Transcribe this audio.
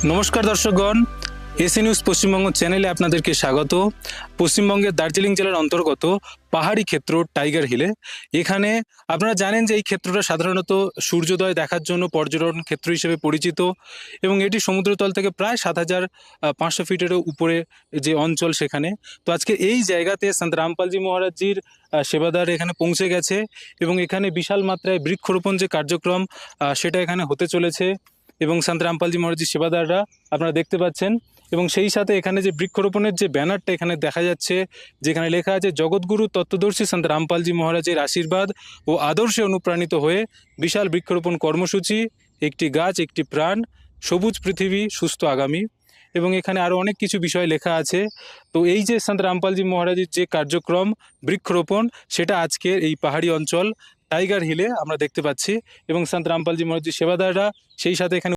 নমস্কার দর্শকগণ, AC news Paschimbanga চ্যানেলে আপনাদেরকে স্বাগত। পশ্চিমবঙ্গের দার্জিলিং জেলার অন্তর্গত পাহাড়ি ক্ষেত্র টাইগার হিলে, এখানে আপনারা জানেন যে এই ক্ষেত্রটা সাধারণত সূর্যোদয় দেখার জন্য পর্যটন ক্ষেত্র হিসেবে পরিচিত এবং এটি সমুদ্রতল থেকে প্রায় ৭,৫০০ ফিটেরও উপরে যে অঞ্চল সেখানে। তো আজকে এই জায়গাতে সন্ত রামপালজি মহারাজজির সেবাদার এখানে পৌঁছে গেছে এবং এখানে বিশাল মাত্রায় বৃক্ষরোপণ যে কার্যক্রম সেটা এখানে হতে চলেছে এবং সন্ত রামপালজি মহারাজজির সেবাদাররা আপনারা দেখতে পাচ্ছেন। এবং সেই সাথে এখানে যে বৃক্ষরোপণের যে ব্যানারটা এখানে দেখা যাচ্ছে, যেখানে লেখা আছে জগৎগুরু তত্ত্বদর্শী সন্ত রামপালজি মহারাজের আশীর্বাদ ও আদর্শে অনুপ্রাণিত হয়ে বিশাল বৃক্ষরোপণ কর্মসূচি, একটি গাছ একটি প্রাণ, সবুজ পৃথিবী সুস্থ আগামী। এবং এখানে আরও অনেক কিছু বিষয় লেখা আছে। তো এই যে সন্ত রামপালজি মহারাজের যে কার্যক্রম বৃক্ষরোপণ, সেটা আজকের এই পাহাড়ি অঞ্চল টাইগার হিলে আমরা দেখতে পাচ্ছি এবং সন্ত রামপালজি মহারাজজির সেবাদাররা সেই সাথে এখানে